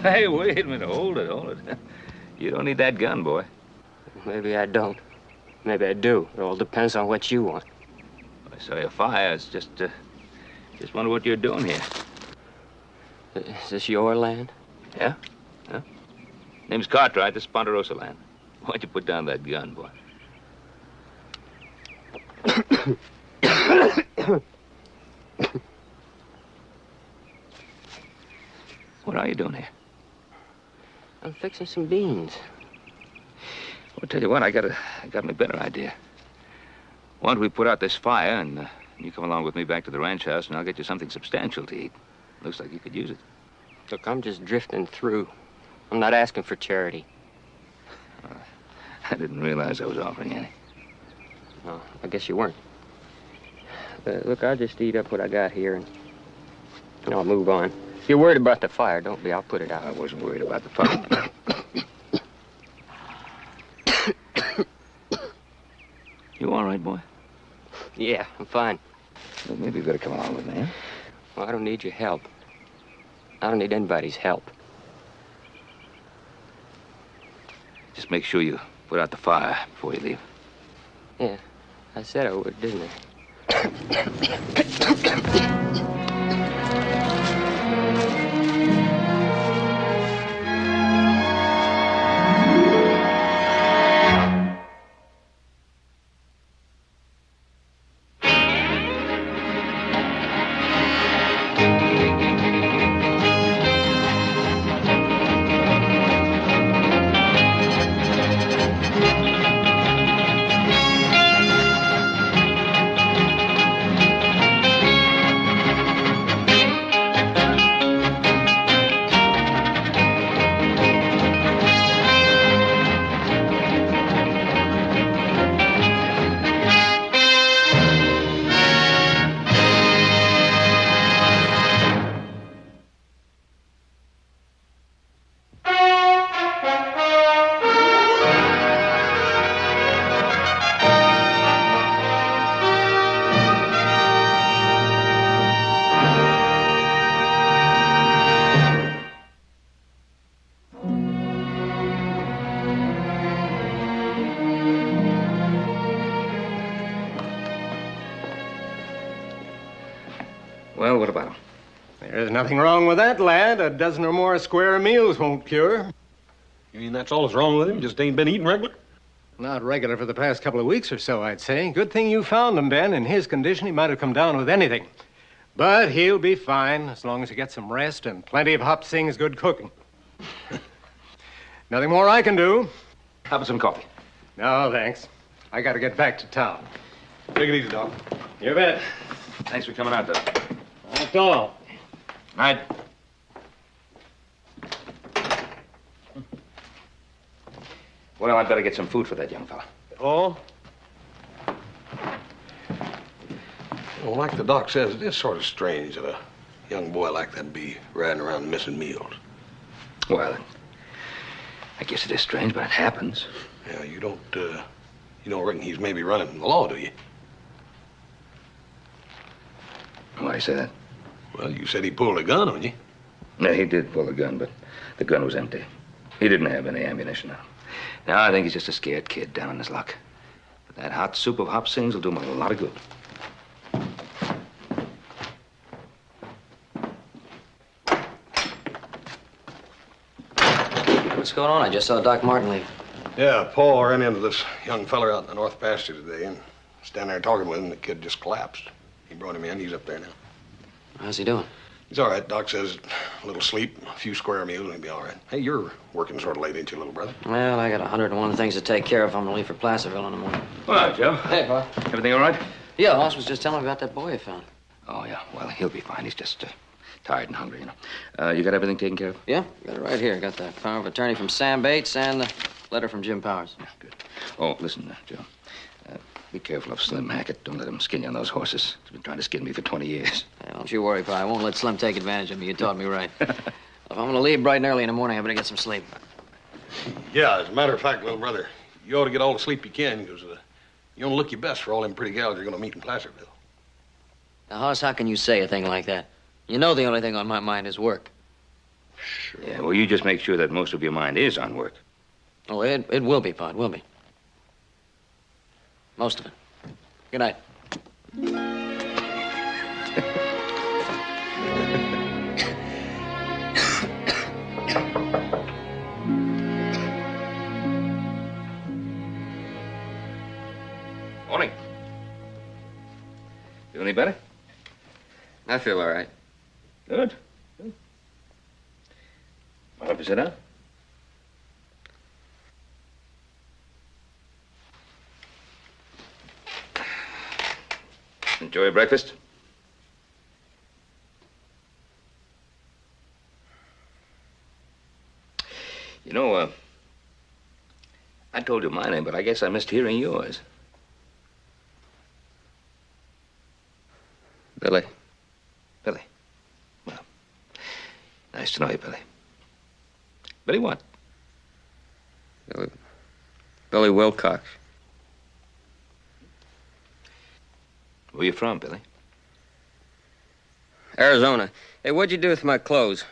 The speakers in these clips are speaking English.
Hey, wait a minute. Hold it. You don't need that gun, boy. Maybe I don't. Maybe I do. It all depends on what you want. I saw your fire. It's just wonder what you're doing here. Is this your land? Yeah? Name's Cartwright. This is Ponderosa land. Why'd you put down that gun, boy? What are you doing here? I'm fixing some beans. Well, I'll tell you what, I got me a better idea. Why don't we put out this fire and you come along with me back to the ranch house and I'll get you something substantial to eat. Looks like you could use it. Look, I'm just drifting through. I'm not asking for charity. I didn't realize I was offering any. No, I guess you weren't. Look, I'll just eat up what I got here and I'll move on. If you're worried about the fire, don't be. I'll put it out. I wasn't worried about the fire. You all right, boy? Yeah, I'm fine. Well, maybe you better come along with me, huh? Well, I don't need your help. I don't need anybody's help. Just make sure you put out the fire before you leave. Yeah, I said I would, didn't I? Well, what about him? There's nothing wrong with that, lad. A dozen or more square meals won't cure. You mean that's all that's wrong with him? Just ain't been eating regular? Not regular for the past couple of weeks or so, I'd say. Good thing you found him, Ben. In his condition, he might have come down with anything. But he'll be fine as long as he gets some rest and plenty of Hop Sing's good cooking. Nothing more I can do. How about some coffee? No, thanks. I got to get back to town. Take it easy, Doc. You bet. Thanks for coming out, though. That's all. Night. Well, I'd better get some food for that young fella. Oh? Well, like the doc says, it is sort of strange that a young boy like that be riding around missing meals. Well, I guess it is strange, but it happens. Yeah, you don't reckon he's maybe running from the law, do you? Why do you say that? Well, you said he pulled a gun on you. No, he did pull a gun, but the gun was empty. He didn't have any ammunition on him. Now, I think he's just a scared kid down on his luck. But that hot soup of Hop Sings will do him a lot of good. What's going on? I just saw Doc Martin leave. Yeah, Paul ran into this young feller out in the north pasture today and standing there talking with him. The kid just collapsed. He brought him in. He's up there now. How's he doing? He's all right. Doc says a little sleep, a few square meals, and he'll be all right. Hey, you're working sort of late, ain't you, little brother? Well, I got 101 things to take care of if I'm gonna leave for Placerville in the morning. Well, Joe. Hey, Pa. Everything all right? Yeah, Hoss was just telling me about that boy he found. Oh, yeah. Well, he'll be fine. He's just tired and hungry, you know. You got everything taken care of? Yeah, got it right here. Got the power of attorney from Sam Bates and the letter from Jim Powers. Yeah, good. Oh, listen, Joe. Be careful of Slim Hackett. Don't let him skin you on those horses. He's been trying to skin me for 20 years. Hey, don't you worry, Pa. I won't let Slim take advantage of me. You taught me right. If I'm gonna leave bright and early in the morning, I better get some sleep. Yeah, as a matter of fact, little brother, you ought to get all the sleep you can, because you want to look your best for all them pretty gals you're going to meet in Placerville. Now, Hoss, how can you say a thing like that? You know the only thing on my mind is work. Sure. Yeah, well, you just make sure that most of your mind is on work. Oh, it will be, Pa. It will be. Most of it. Good night. Morning. Feel any better? I feel all right. Good. Good. Mind if you sit down? Enjoy your breakfast? You know, I told you my name, but I guess I missed hearing yours. Billy. Billy. Well, nice to know you, Billy. Billy what? Billy Wilcox. Where you from, Billy? Arizona. Hey, what'd you do with my clothes?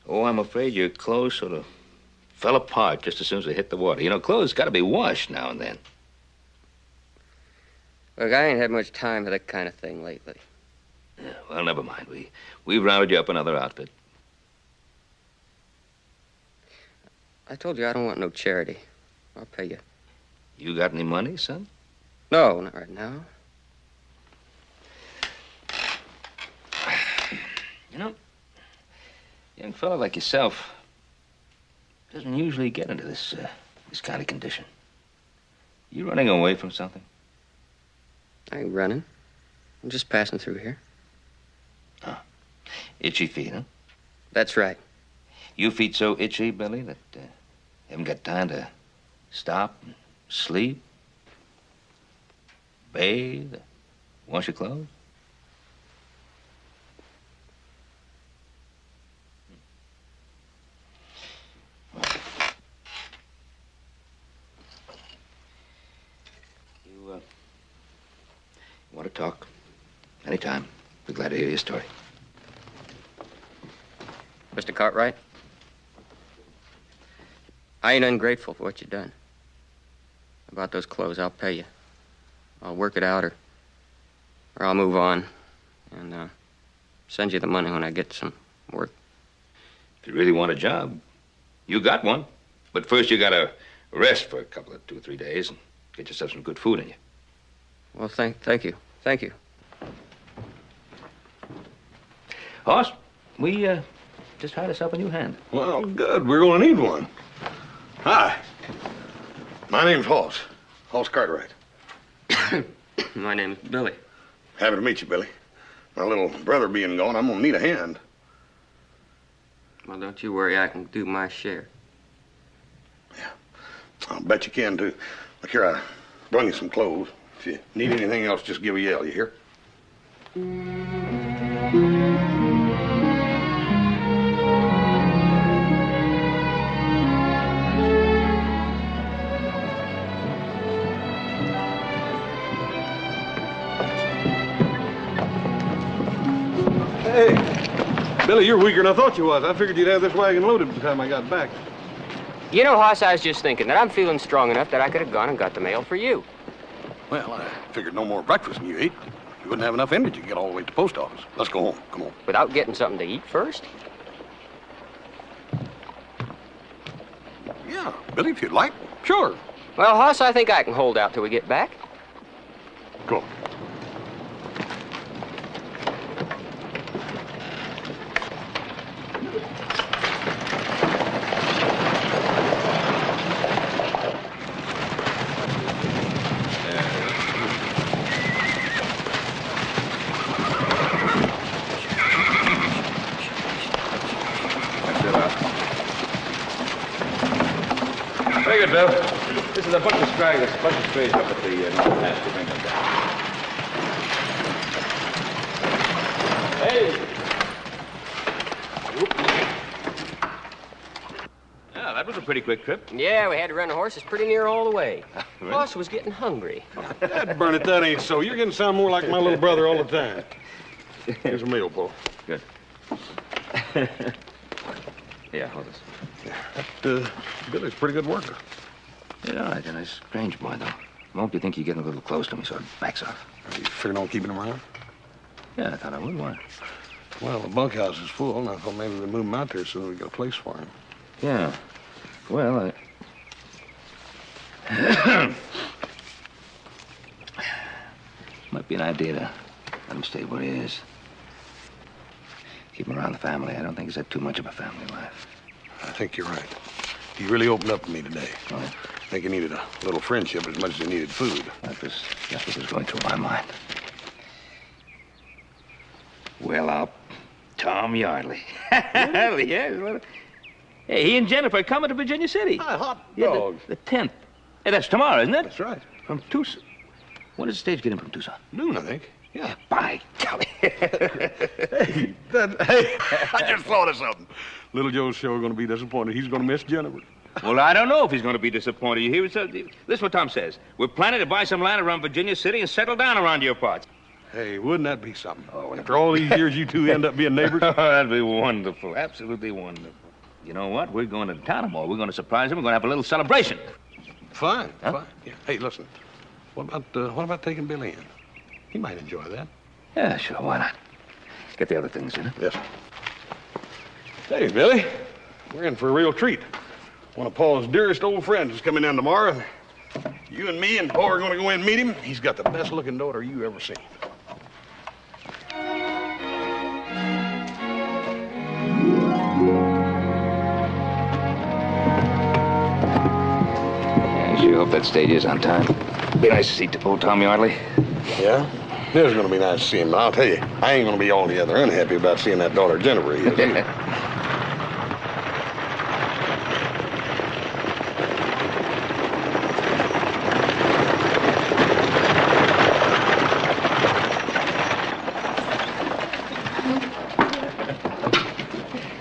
Oh, I'm afraid your clothes sort of fell apart just as soon as they hit the water. You know, clothes got to be washed now and then. Look, I ain't had much time for that kind of thing lately. Yeah, well, never mind. We've rounded you up another outfit. I told you I don't want no charity. I'll pay you. You got any money, son? No, not right now. You know, a young fellow like yourself doesn't usually get into this kind of condition. You running away from something? I ain't running. I'm just passing through here. Oh, itchy feet, huh? That's right. You feet so itchy, Billy, that you haven't got time to stop and sleep, bathe, wash your clothes? You want to talk? Anytime. Be glad to hear your story. Mr. Cartwright, I ain't ungrateful for what you done. About those clothes, I'll pay you. I'll work it out, or I'll move on and send you the money when I get some work. If you really want a job, you got one. But first you gotta rest for a couple of 2 or 3 days and get yourself some good food in you. Well, thank you. Thank you. Hoss, we just hired us up a new hand. Well, good. We're going to need one. Hi. My name's Hoss. Hoss Cartwright. My name's Billy. Happy to meet you, Billy. My little brother being gone, I'm going to need a hand. Well, don't you worry. I can do my share. Yeah. I'll bet you can, too. Look here, I brought you some clothes. If you need anything else, just give a yell, you hear? Hey, Billy, you're weaker than I thought you was. I figured you'd have this wagon loaded by the time I got back. You know, Hoss, I was just thinking that I'm feeling strong enough that I could have gone and got the mail for you. Well, I figured no more breakfast than you ate. You wouldn't have enough energy to get all the way to the post office. Let's go home. Come on. Without getting something to eat first? Yeah, Billy, if you'd like. Sure. Well, Hoss, I think I can hold out till we get back. Go. Very good, Bill. This is a bunch of stragglers, a bunch of strays up at the north half to bring them down. Hey! Yeah, that was a pretty quick trip. Yeah, we had to run the horses pretty near all the way. Really? Hoss was getting hungry. Dad, burn it, that ain't so. You're getting to sound more like my little brother all the time. Here's a meal, Paul. Good. Yeah, hold this. Billy's a pretty good worker. Yeah, all right, a nice strange boy, though. Won't you think you're getting a little close to me, so it backs off? Are you figuring on keeping him around? Yeah, I thought I would. Why? Well, the bunkhouse is full, and I thought maybe they'd move him out there so that we got a place for him. Yeah. Well, might be an idea to let him stay where he is. Keep him around the family. I don't think he's had too much of a family life. I think you're right. He really opened up to me today. Right. I think he needed a little friendship as much as he needed food. That was just what was going through my mind. Well, Tom Yardley. Yeah. Hey, he and Jennifer are coming to Virginia City. Hi, hot Yeah, dogs. the 10th. Hey, that's tomorrow, isn't it? That's right. From Tucson. When does the stage get in from Tucson? Noon, I think. Yeah. By golly. Hey, I just thought of something. Little Joe's sure going to be disappointed. He's going to miss Jennifer. Well, I don't know if he's going to be disappointed. You hear this is what Tom says. We're planning to buy some land around Virginia City and settle down around your parts. Hey, wouldn't that be something? Oh, after all these years, you two end up being neighbors? That'd be wonderful. Absolutely wonderful. You know what? We're going to town tomorrow. We're going to surprise him. We're going to have a little celebration. Fine, Huh? fine. Yeah. Hey, listen. What about taking Billy in? He might enjoy that. Yeah, sure. Why not? Get the other things, you know? Yes. Hey, Billy. We're in for a real treat. One of Paul's dearest old friends is coming in tomorrow. You and me and Paul are going to go in and meet him. He's got the best-looking daughter you ever seen. I sure hope that stage is on time. Be nice to see old Tom Yardley. Yeah? It is going to be nice to see him. But I'll tell you, I ain't going to be altogether unhappy about seeing that daughter Jennifer he is. either.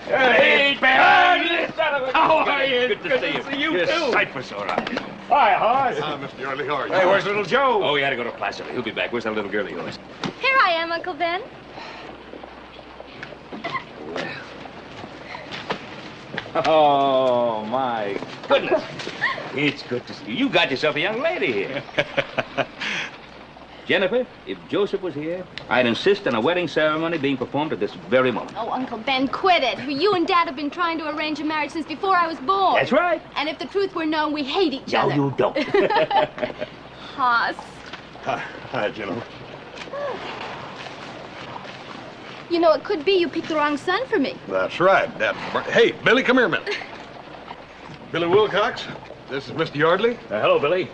Hey, Ben! How are you? Good to see you. Yes, too. Cypress, all right. Hi, Hoss. Hi, Mr. Yardley. How are you? Hey, where's little Joe? Oh, he had to go to Placer. He'll be back. Where's that little girl of yours? Here I am, Uncle Ben. Oh, my goodness. It's good to see you. You got yourself a young lady here. Jennifer, if Joseph was here, I'd insist on a wedding ceremony being performed at this very moment. Oh, Uncle Ben, quit it. You and Dad have been trying to arrange a marriage since before I was born. That's right. And if the truth were known, we hate each No, other. you don't. Hoss. Hi, Jennifer. You know, it could be you picked the wrong son for me. That's right. Hey, Billy, come here a minute. Billy Wilcox, this is Mr. Yardley. Hello, Billy.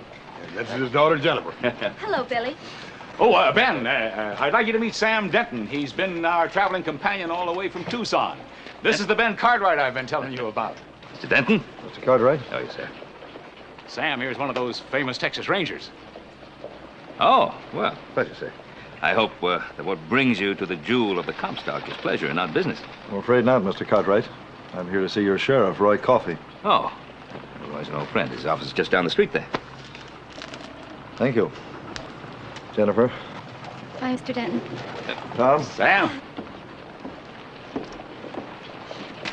And this is his daughter, Jennifer. Hello, Billy. Oh, Ben, I'd like you to meet Sam Denton. He's been our traveling companion all the way from Tucson. This is the Ben Cartwright I've been telling you about. Mr. Denton? Mr. Cartwright? Oh, yes, sir. Sam here's one of those famous Texas Rangers. Oh, well, pleasure, sir. I hope that what brings you to the jewel of the Comstock is pleasure and not business. I'm afraid not, Mr. Cartwright. I'm here to see your sheriff, Roy Coffey. Oh, otherwise an old friend. His office is just down the street there. Thank you. Jennifer. Bye, Mr. Denton. Tom? Sam?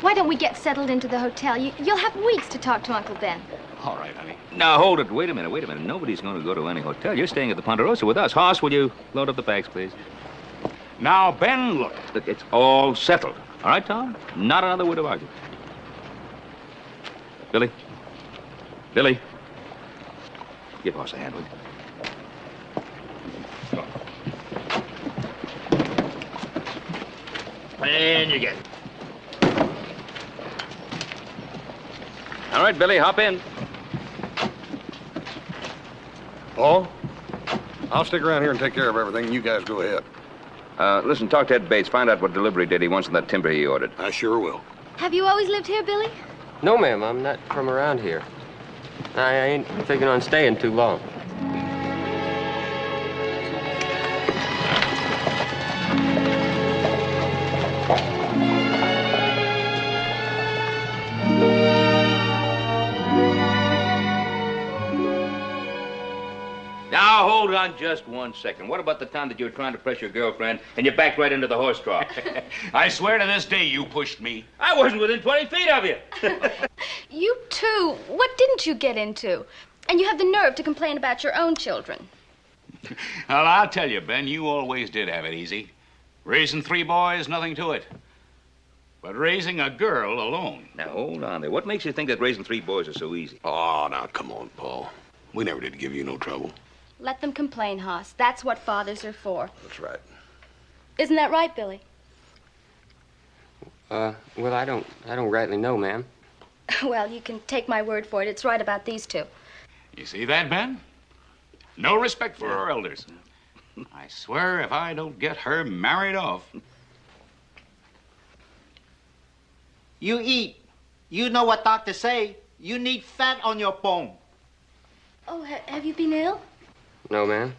Why don't we get settled into the hotel? You'll have weeks to talk to Uncle Ben. All right, honey. Now, hold it. Wait a minute. Nobody's going to go to any hotel. You're staying at the Ponderosa with us. Hoss, will you load up the bags, please? Now, Ben, look. Look, it's all settled. All right, Tom? Not another word of argument. Billy, Billy, give Hoss a hand, will you? And you get it. All right, Billy, hop in. Paul, I'll stick around here and take care of everything. You guys go ahead. Listen, talk to Ed Bates. Find out what delivery date he wants on that timber he ordered. I sure will. Have you always lived here, Billy? No, ma'am, I'm not from around here. I ain't figuring on staying too long. Now, hold on just 1 second. What about the time that you were trying to press your girlfriend and you backed right into the horse trough? I swear to this day you pushed me. I wasn't within 20 feet of you. You too. What didn't you get into? And you have the nerve to complain about your own children. Well, I'll tell you, Ben, you always did have it easy. Raising 3 boys, nothing to it. But raising a girl alone. Now, hold on there. What makes you think that raising 3 boys is so easy? Oh, now, come on, Paul. We never did give you no trouble. Let them complain, Hoss. That's what fathers are for. That's right. Isn't that right, Billy? Well, I don't rightly know, ma'am. Well, you can take my word for it. It's right about these two. You see that, Ben? No respect for our elders. I swear if I don't get her married off. You eat. You know what doctors say. You need fat on your bone. Oh, have you been ill? No, ma'am.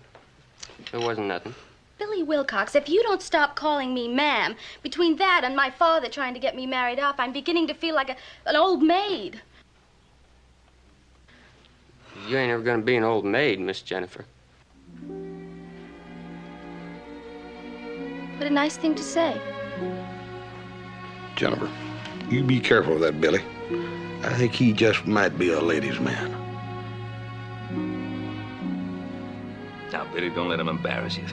There wasn't nothing. Billy Wilcox, if you don't stop calling me ma'am, between that and my father trying to get me married off, I'm beginning to feel like an old maid. You ain't ever gonna be an old maid, Miss Jennifer. What a nice thing to say. Jennifer, you be careful of that Billy. I think he just might be a ladies' man. Now, Billy, don't let him embarrass you.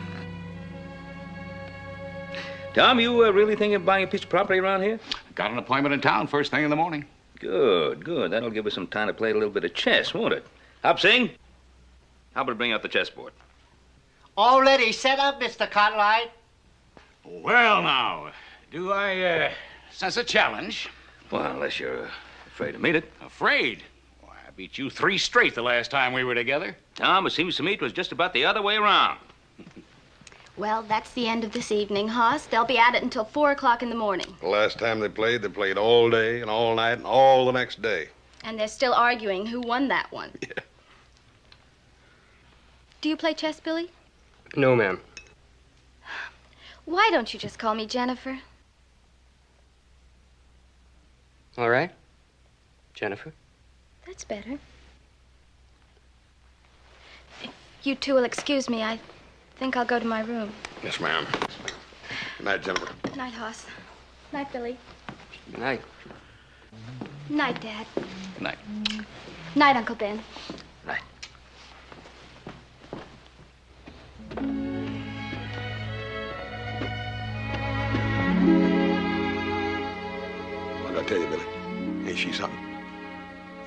Tom, you really thinking of buying a piece of property around here? Got an appointment in town first thing in the morning. Good, good. That'll give us some time to play a little bit of chess, won't it? Hop Sing, how about bring out the chessboard? Already set up, Mr. Cartwright. Well, now, do I sense a challenge? Well, unless you're afraid to meet it. Afraid? Why, I beat you 3 straight the last time we were together. Tom, it seems to me it was just about the other way around. Well, that's the end of this evening, Hoss. They'll be at it until 4 o'clock in the morning. The last time they played all day and all night and all the next day. And they're still arguing who won that one. Yeah. Do you play chess, Billy? No, ma'am. Why don't you just call me Jennifer? All right. Jennifer. That's better. If you two will excuse me, I think I'll go to my room. Yes, ma'am. Good night, Jennifer. Night, Hoss. Night, Billy. Good night. Night, Dad. Good night. Night, Uncle Ben. Night. What did I tell you, Billy? Ain't she something?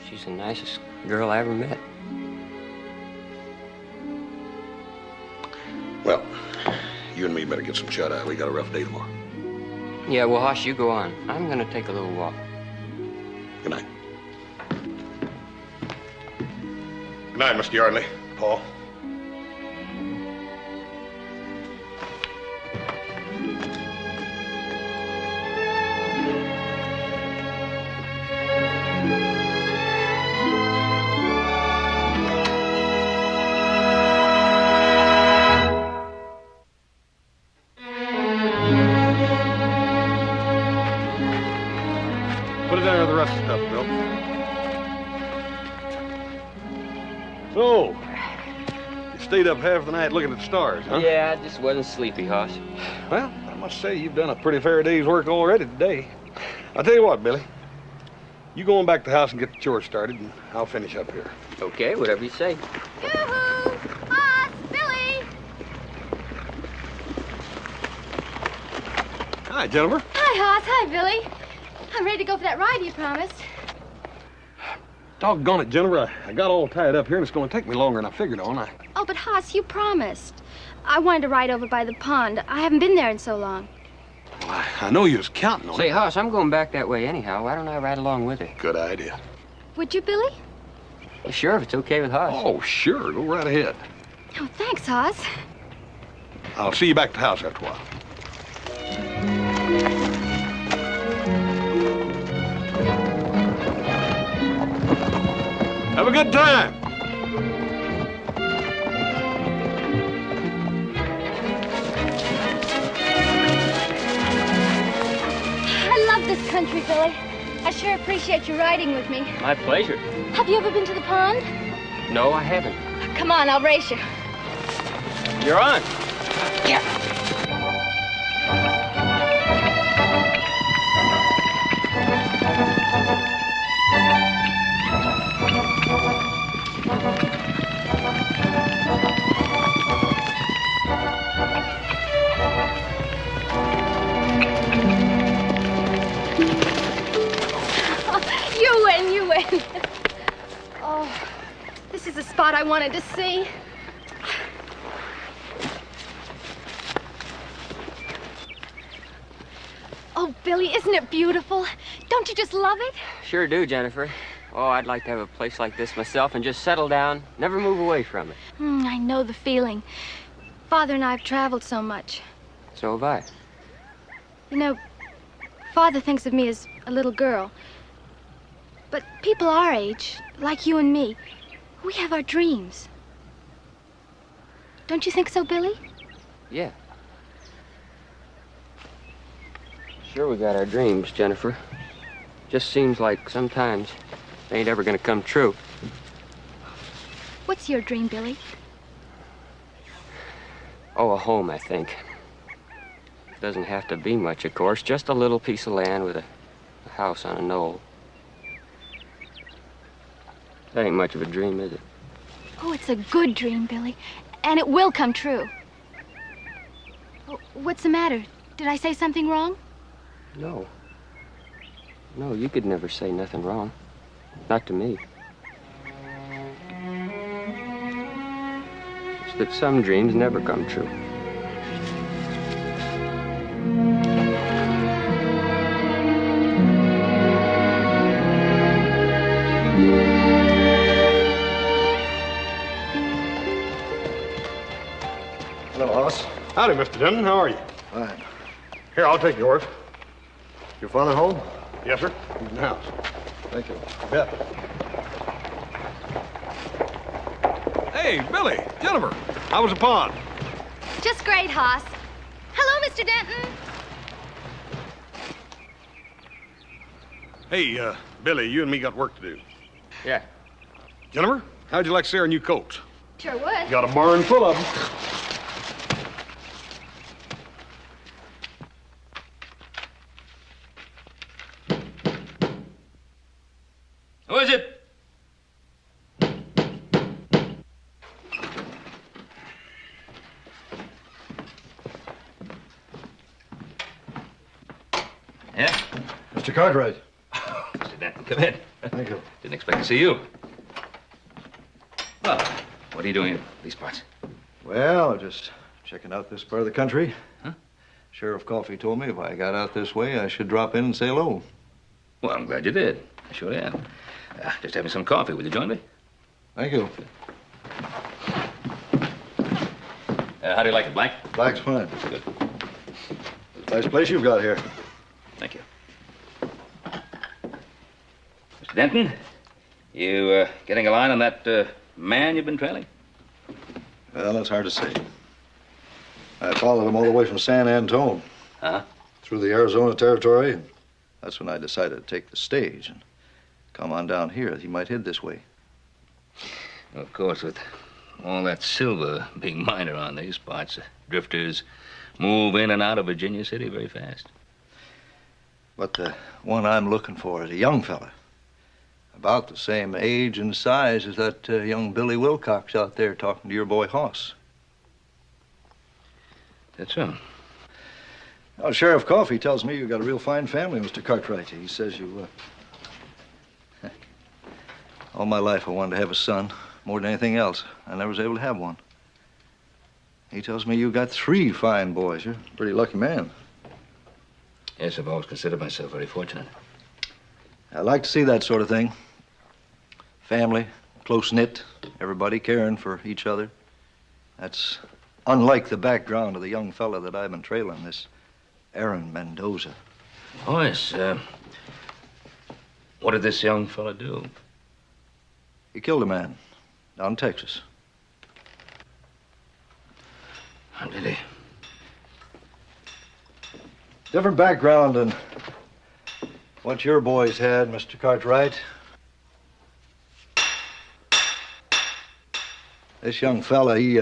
She's the nicest girl I ever met. Well, you and me better get some shut-eye. We got a rough day tomorrow. Yeah, well, Hoss, you go on. I'm gonna take a little walk. Good night. Good night, Mr. Yardley. Paul. Put it under the rest of the stuff, Bill. So, you stayed up half the night looking at the stars, huh? Yeah, I just wasn't sleepy, Hoss. Well, I must say you've done a pretty fair day's work already today. I'll tell you what, Billy. You go on back to the house and get the chores started, and I'll finish up here. Okay, whatever you say. Yoo-hoo! Hoss! Billy! Hi, Jennifer. Hi, Hoss. Hi, Billy. I'm ready to go for that ride you promised. Doggone it, Jennifer. I got all tied up here, and it's going to take me longer than I figured on. Oh, but Hoss, you promised. I wanted to ride over by the pond. I haven't been there in so long. Well, I know you was counting on Say, it. Hoss, I'm going back that way anyhow. Why don't I ride along with you? Good idea. Would you, Billy? Well, sure, if it's okay with Hoss. Oh, sure. Go right ahead. Oh, thanks, Hoss. I'll see you back at the house after a while. Have a good time. I love this country, Billy. I sure appreciate you riding with me. My pleasure. Have you ever been to the pond? No, I haven't. Come on, I'll race you. You're on. Yeah. You win. Oh, this is the spot I wanted to see. Oh, Billy, isn't it beautiful? Don't you just love it? Sure do, Jennifer. Oh, I'd like to have a place like this myself and just settle down, never move away from it. I know the feeling. Father and I have traveled so much. So have I. You know, Father thinks of me as a little girl. But people our age, like you and me, we have our dreams. Don't you think so, Billy? Yeah. Sure, we got our dreams, Jennifer. Just seems like sometimes they ain't ever gonna come true. What's your dream, Billy? Oh, a home, I think. Doesn't have to be much, of course. Just a little piece of land with a house on a knoll. That ain't much of a dream, is it? Oh, it's a good dream, Billy. And it will come true. Oh, what's the matter? Did I say something wrong? No. No, you could never say nothing wrong. Not to me. It's that some dreams never come true. Hello, Hoss. Howdy, Mr. Denton. How are you? Fine. Here, I'll take yours. Your father home? Yes, sir. He's in the house. Thank you. Bet. Hey, Billy, Jennifer, how was the pond? Just great, Hoss. Hello, Mr. Denton. Hey, Billy, you and me got work to do. Yeah. Jennifer, how'd you like to see our new coats? Sure would. Got a barn full of them. Who is it? Yeah? Mr. Cartwright. Mr. Denton, come in. Thank you. Didn't expect to see you. Well, what are you doing in these parts? Well, just checking out this part of the country. Huh? Sheriff Coffey told me if I got out this way, I should drop in and say hello. Well, I'm glad you did. I sure am. Just having some coffee. Will you join me? Thank you. How do you like it, Blank? Black's fine. Good. Nice place you've got here. Thank you. Mr. Denton, you getting a line on that man you've been trailing? Well, that's hard to say. I followed him all the way from San Antone. Huh? Through the Arizona Territory. And that's when I decided to take the stage and come on down here. He might head this way. Of course, with all that silver being minor on these parts, drifters move in and out of Virginia City very fast. But the one I'm looking for is a young fella. About the same age and size as that young Billy Wilcox out there talking to your boy Hoss. That's so. Well, Sheriff Coffey tells me you got a real fine family, Mr. Cartwright. He says you, All my life I wanted to have a son, more than anything else. I never was able to have one. He tells me you got 3 fine boys. You're a pretty lucky man. Yes, I've always considered myself very fortunate. I like to see that sort of thing. Family, close-knit, everybody caring for each other. That's unlike the background of the young fella that I've been trailing, this Aaron Mendoza. Oh, yes. What did this young fella do? He killed a man down in Texas. How did he? Different background than what your boys had, Mr. Cartwright. This young fella, he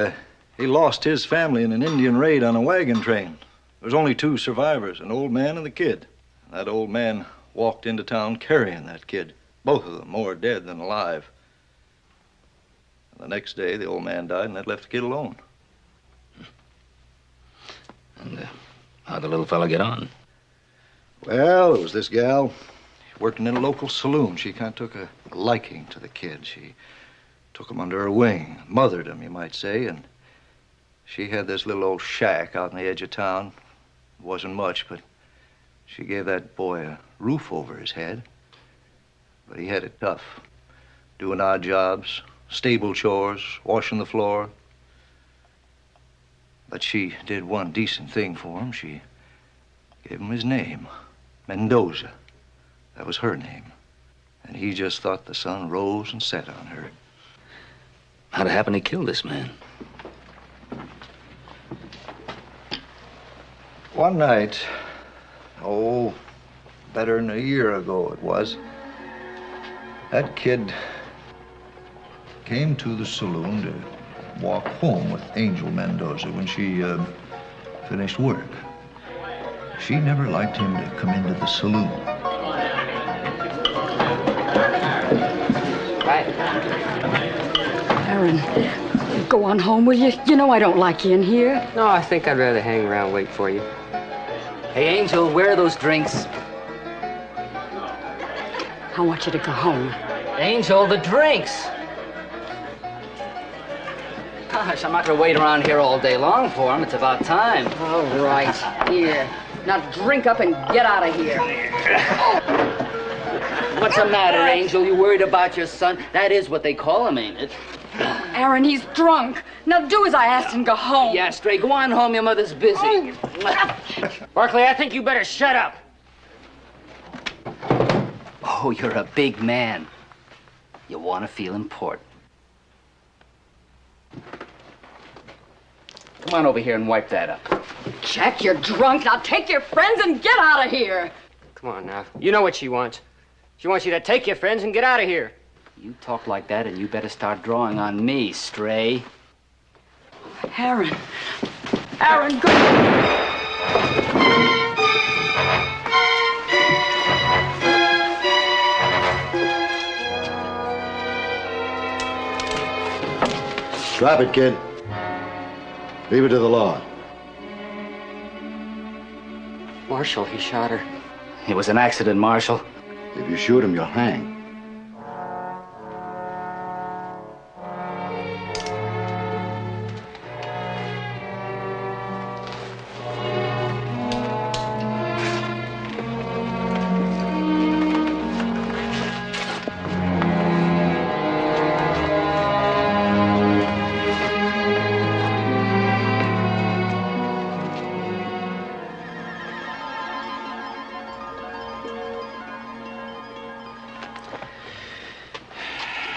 lost his family in an Indian raid on a wagon train. There was only 2 survivors, an old man and the kid. That old man walked into town carrying that kid. Both of them more dead than alive. And the next day, the old man died, and that left the kid alone. And how'd the little fella get on? Well, it was this gal working in a local saloon. She kind of took a liking to the kid. She took him under her wing, mothered him, you might say, and she had this little old shack out on the edge of town. It wasn't much, but she gave that boy a roof over his head. But he had it tough, doing odd jobs, stable chores, washing the floor. But she did one decent thing for him. She gave him his name, Mendoza. That was her name. And he just thought the sun rose and set on her. How'd it happen he killed this man? One night, oh, better than a year ago it was, that kid came to the saloon to walk home with Angel Mendoza when she finished work. She never liked him to come into the saloon. Aaron, go on home, will you? You know I don't like you in here. No, I think I'd rather hang around and wait for you. Hey, Angel, where are those drinks? I want you to go home. Angel, the drinks! Gosh, I'm not gonna wait around here all day long for them. It's about time. All right, here. Now drink up and get out of here. What's the matter, Angel? You worried about your son? That is what they call him, ain't it? Aaron, he's drunk. Now do as I asked and go home. Yeah, Stray, go on home. Your mother's busy. Barkley, I think you better shut up. Oh, you're a big man. You want to feel important. Come on over here and wipe that up. Jack, you're drunk. Now take your friends and get out of here. Come on now. You know what she wants. She wants you to take your friends and get out of here. You talk like that and you better start drawing on me, Stray. Aaron. Aaron, go. Drop it, kid. Leave it to the law. Marshal, he shot her. It was an accident, Marshal. If you shoot him, you'll hang.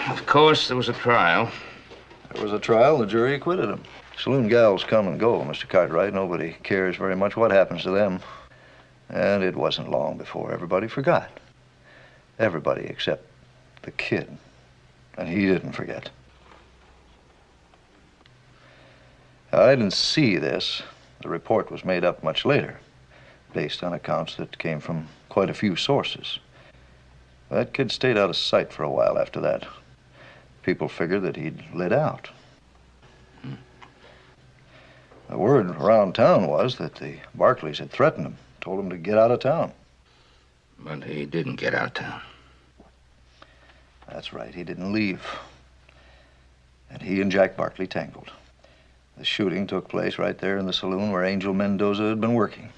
Of course, there was a trial. There was a trial, the jury acquitted him. Saloon gals come and go, Mr. Cartwright. Nobody cares very much what happens to them. And it wasn't long before everybody forgot. Everybody except the kid. And he didn't forget. I didn't see this. The report was made up much later, based on accounts that came from quite a few sources. That kid stayed out of sight for a while after that. People figured that he'd lit out. The word around town was that the Barkleys had threatened him, told him to get out of town. But he didn't get out of town. That's right, he didn't leave. And he and Jack Barkley tangled. The shooting took place right there in the saloon where Angel Mendoza had been working.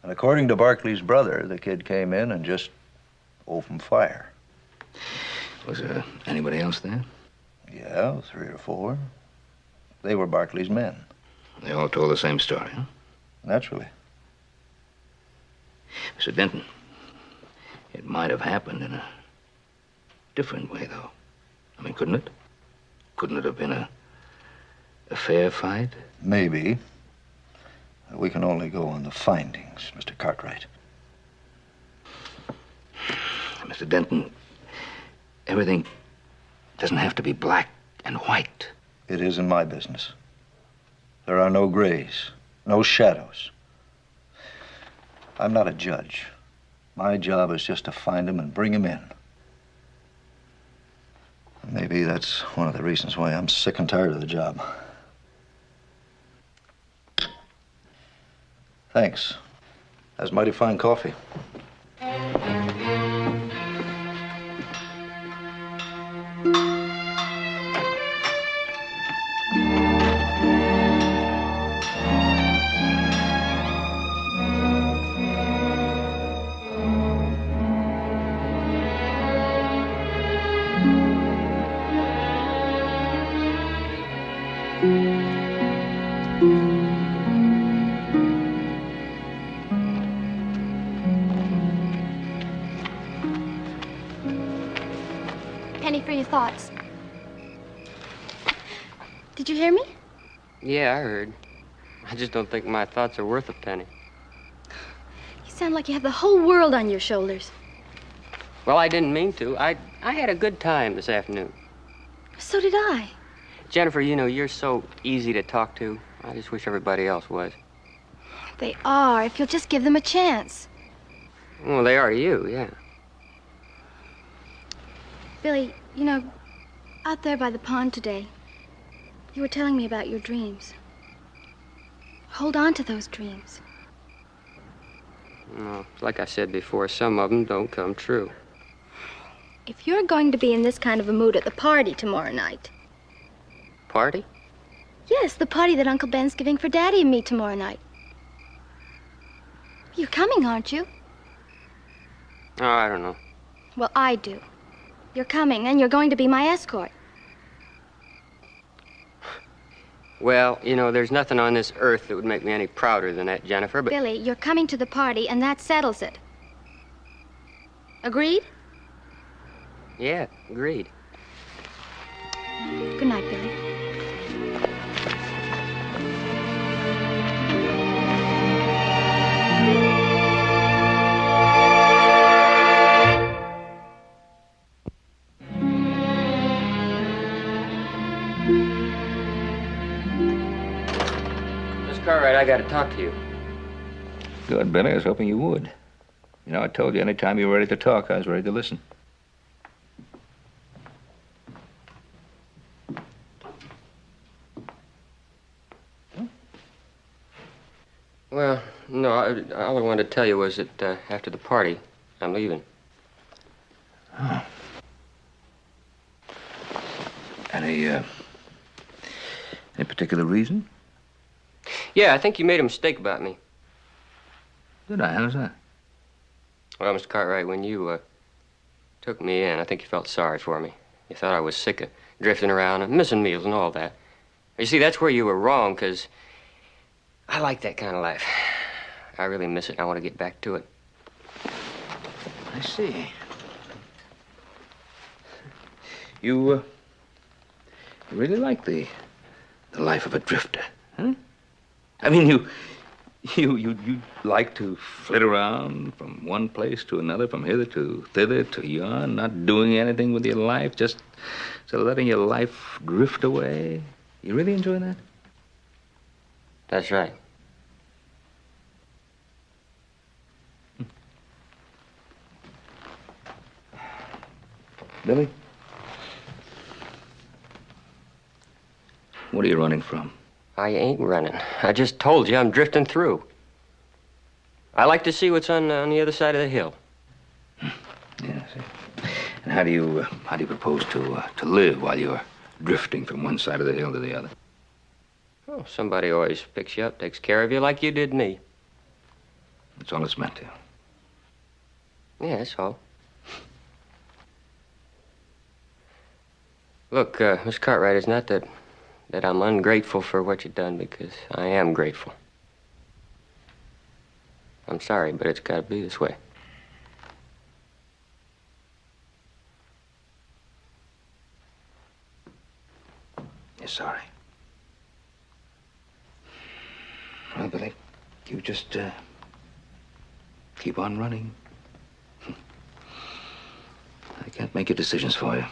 And according to Barkley's brother, the kid came in and just opened fire. Was there anybody else there? Yeah, 3 or 4. They were Barkley's men. They all told the same story, huh? Naturally. Mr. Denton, it might have happened in a different way, though. I mean, couldn't it? Couldn't it have been a fair fight? Maybe. We can only go on the findings, Mr. Cartwright. Mr. Denton, everything doesn't have to be black and white. It isn't my business. There are no grays, no shadows. I'm not a judge. My job is just to find him and bring him in. Maybe that's one of the reasons why I'm sick and tired of the job. Thanks. That's mighty fine coffee. Penny for your thoughts. Did you hear me? Yeah, I heard. I just don't think my thoughts are worth a penny. You sound like you have the whole world on your shoulders. Well, I didn't mean to. I had a good time this afternoon. So did I. Jennifer, you know, you're so easy to talk to. I just wish everybody else was. They are, if you'll just give them a chance. Well, they are to you, yeah. Billy, you know, out there by the pond today, you were telling me about your dreams. Hold on to those dreams. Well, like I said before, some of them don't come true. If you're going to be in this kind of a mood at the party tomorrow night. Party? Yes, the party that Uncle Ben's giving for Daddy and me tomorrow night. You're coming, aren't you? Oh, I don't know. Well, I do. You're coming, and you're going to be my escort. Well, you know, there's nothing on this earth that would make me any prouder than that, Jennifer, but... Billy, you're coming to the party, and that settles it. Agreed? Yeah, agreed. Good night, Billy. Cartwright, I got to talk to you. Good, Billy. I was hoping you would. You know, I told you any time you were ready to talk, I was ready to listen. Well, no, all I wanted to tell you was that after the party, I'm leaving. Oh. Any particular reason? Yeah, I think you made a mistake about me. Did I? How's that? Well, Mr. Cartwright, when you took me in, I think you felt sorry for me. You thought I was sick of drifting around and missing meals and all that. You see, that's where you were wrong, because I like that kind of life. I really miss it, and I want to get back to it. I see. You really like the life of a drifter, huh? I mean, you like to flit around from one place to another, from hither to thither to yon, not doing anything with your life, just sort of letting your life drift away. You really enjoy that? That's right. Billy? What are you running from? I ain't running. I just told you I'm drifting through. I like to see what's on the other side of the hill. Yeah, I see. And how do you propose to live while you're drifting from one side of the hill to the other? Oh, somebody always picks you up, takes care of you like you did me. That's all it's meant to. Yeah, that's all. Look, Miss Cartwright, it's not that I'm ungrateful for what you've done, because I am grateful. I'm sorry, but it's got to be this way. You're sorry. Well, Billy, you just keep on running. I can't make your decisions for you.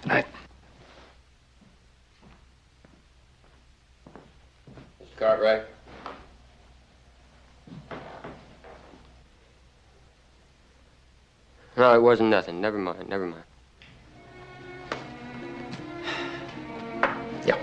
Good night. Miss Cartwright. No, it wasn't nothing. Never mind, never mind. Yeah.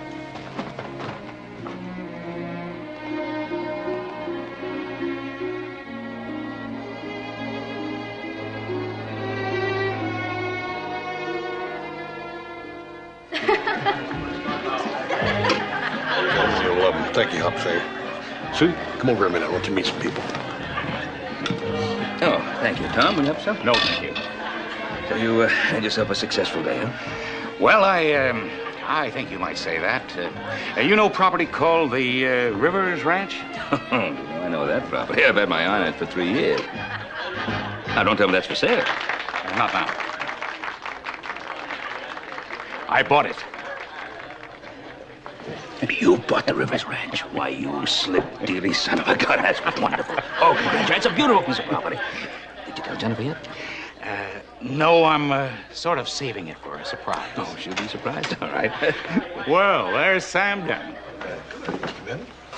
Thank you, Hopsay. Sue, come over a minute. I want you to meet some people. Oh, thank you, Tom. Will you help some? No, thank you. So you had yourself a successful day, huh? Well, I think you might say that. You know property called the Rivers Ranch? Oh, I know that property. I've had my eye on it for 3 years. Now, don't tell me that's for sale. Not now. I bought it. You bought the Rivers Ranch? Why, you slip-dealy son of a gun. That's wonderful. Oh, congratulations. It's a beautiful piece of property. Did you tell Jennifer yet? No, I'm sort of saving it for a surprise. Oh, she'll be surprised. All right. Well, there's Sam Denton.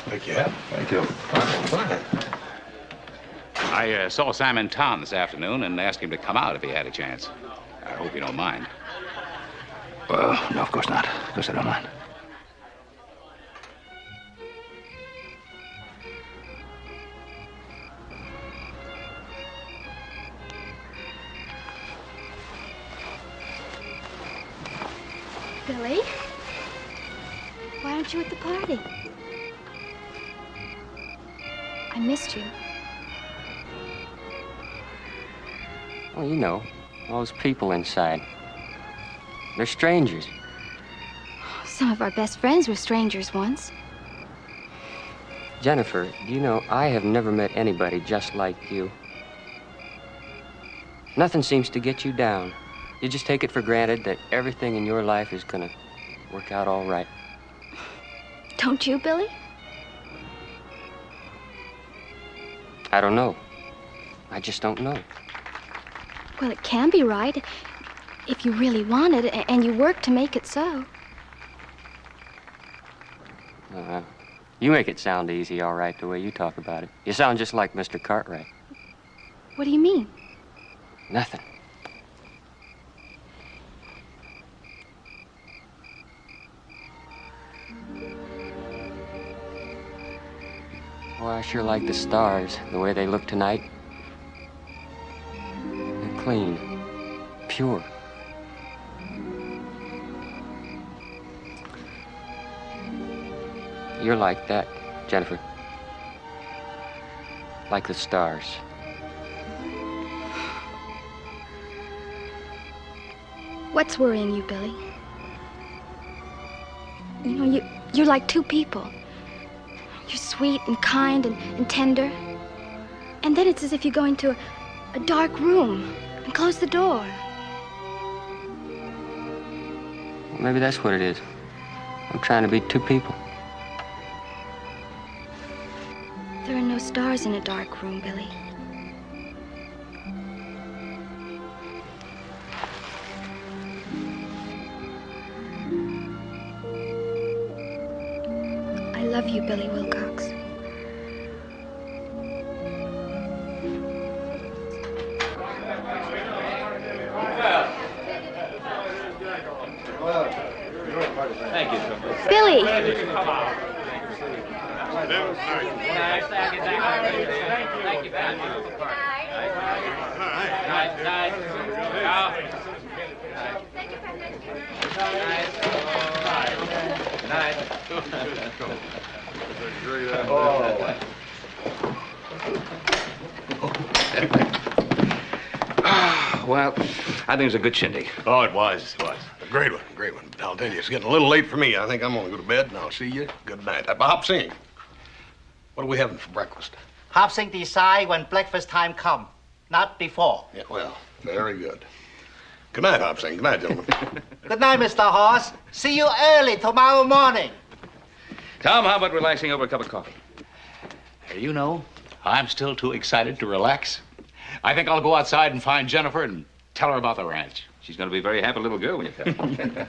Thank you. Thank you. I saw Sam in town this afternoon and asked him to come out if he had a chance. I hope you don't mind. Well, no, of course not. Of course I don't mind. Billy? Why aren't you at the party? I missed you. Well, you know, all those people inside. They're strangers. Some of our best friends were strangers once. Jennifer, do you know, I have never met anybody just like you. Nothing seems to get you down. You just take it for granted that everything in your life is gonna work out all right. Don't you, Billy? I don't know. I just don't know. Well, it can be right if you really want it and you work to make it so. You make it sound easy, all right, the way you talk about it. You sound just like Mr. Cartwright. What do you mean? Nothing. Oh, I sure like the stars, the way they look tonight. They're clean, pure. You're like that, Jennifer. Like the stars. What's worrying you, Billy? You know, you're like two people. You're sweet and kind and tender. And then it's as if you go into a dark room and close the door. Maybe that's what it is. I'm trying to be two people. There are no stars in a dark room, Billy. I love you, Billy Wilcox. Thank you, Billy! Thank you. Well, I think it was a good shindig. Oh, it was. A great one, great one. But I'll tell you, it's getting a little late for me. I think I'm gonna go to bed, and I'll see you. Good night. Hop sing. What are we having for breakfast? Hop Sing decide when breakfast time come, not before. Yeah, well, very good. Good night, Hop Sing. Good night, gentlemen. Good night, Mr. Hoss. See you early tomorrow morning. Tom, how about relaxing over a cup of coffee? You know, I'm still too excited to relax. I think I'll go outside and find Jennifer and tell her about the ranch. She's going to be a very happy little girl when you tell her.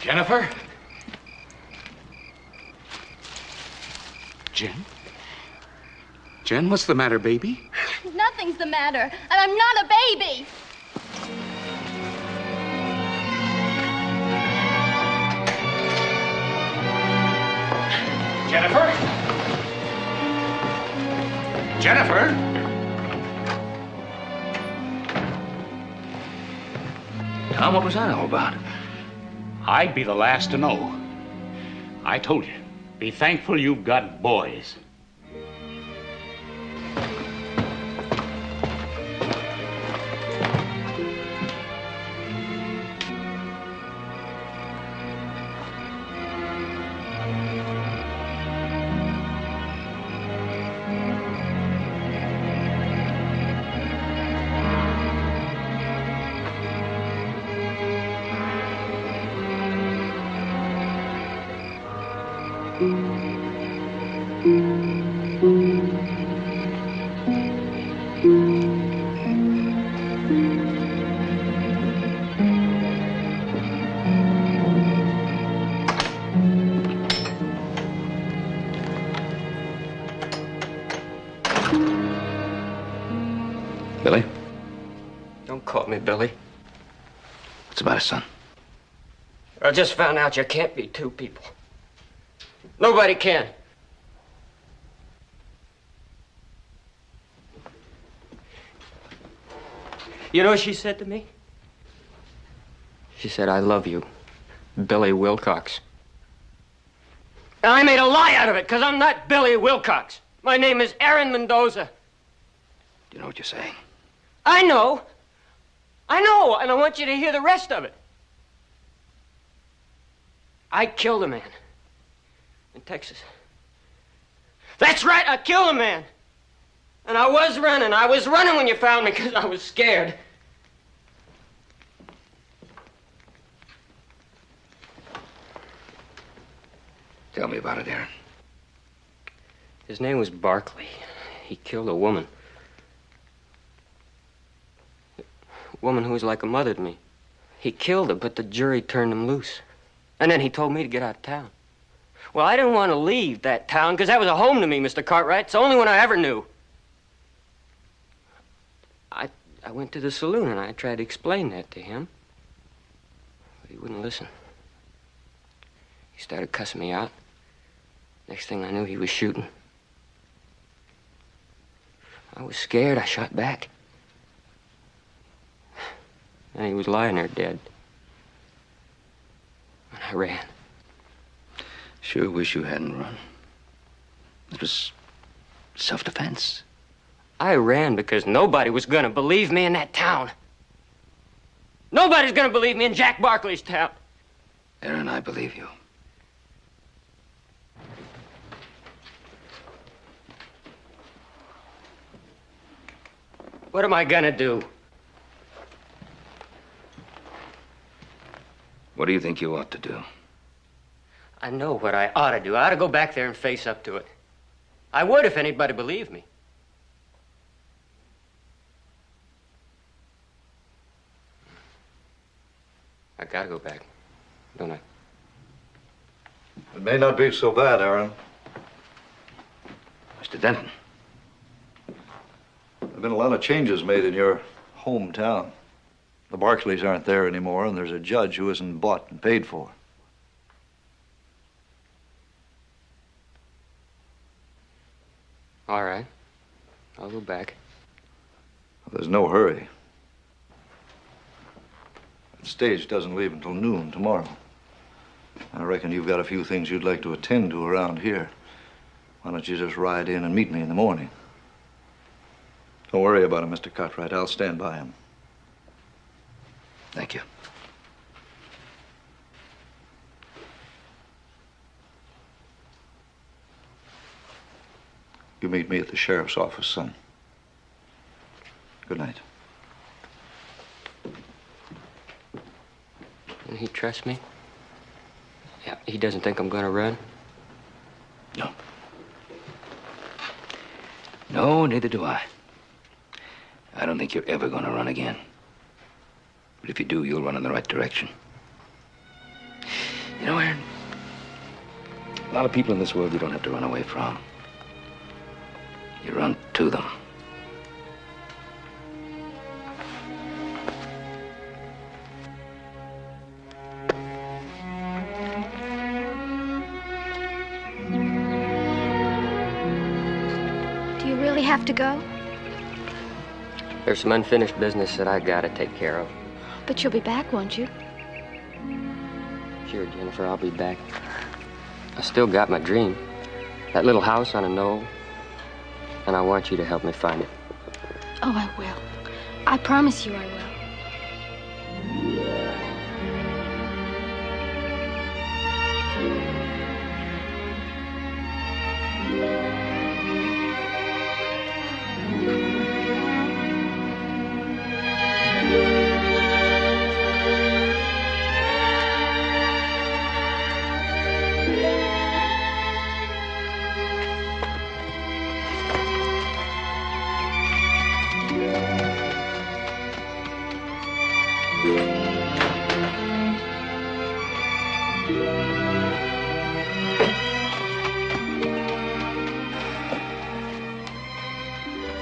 Jennifer? Jen, what's the matter, baby? Nothing's the matter, and I'm not a baby. Jennifer? Jennifer? Tom, what was that all about? I'd be the last to know. I told you, be thankful you've got boys. Billy? Don't call me Billy. What's the matter, son? I just found out you can't be two people. Nobody can. You know what she said to me? She said, I love you, Billy Wilcox. And I made a lie out of it, because I'm not Billy Wilcox. My name is Aaron Mendoza. Do you know what you're saying? I know, and I want you to hear the rest of it. I killed a man in Texas. That's right, I killed a man. And I was running when you found me because I was scared. Tell me about it, Aaron. His name was Barkley. He killed a woman. A woman who was like a mother to me. He killed her, but the jury turned him loose. And then he told me to get out of town. Well, I didn't want to leave that town because that was a home to me, Mr. Cartwright. It's the only one I ever knew. I went to the saloon and I tried to explain that to him. But he wouldn't listen. He started cussing me out. Next thing I knew, he was shooting. I was scared. I shot back. And he was lying there dead. And I ran. Sure wish you hadn't run. It was self-defense. I ran because nobody was going to believe me in that town. Nobody's going to believe me in Jack Barkley's town. Aaron, I believe you. What am I going to do? What do you think you ought to do? I know what I ought to do. I ought to go back there and face up to it. I would if anybody believed me. I gotta go back, don't I? It may not be so bad, Aaron. Mr. Denton. There have been a lot of changes made in your hometown. The Barkleys aren't there anymore, and there's a judge who isn't bought and paid for. All right. I'll go back. Well, there's no hurry. The stage doesn't leave until noon tomorrow. I reckon you've got a few things you'd like to attend to around here. Why don't you just ride in and meet me in the morning? Don't worry about him, Mr. Cartwright. I'll stand by him. Thank you. You meet me at the sheriff's office, son. Good night. And he trusts me? Yeah, he doesn't think I'm gonna run? No. No, neither do I. I don't think you're ever gonna run again. But if you do, you'll run in the right direction. You know, Aaron, a lot of people in this world you don't have to run away from. You run to them. Do you really have to go? There's some unfinished business that I gotta take care of. But you'll be back, won't you? Sure, Jennifer, I'll be back. I still got my dream. That little house on a knoll. And I want you to help me find it. Oh, I will. I promise you I will.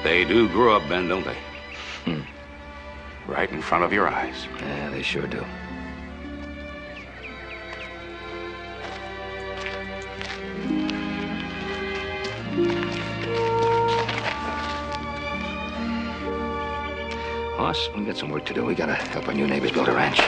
They do grow up, Ben, don't they? Right in front of your eyes. Yeah, they sure do. Hoss, we got some work to do. We gotta help our new neighbors build a ranch.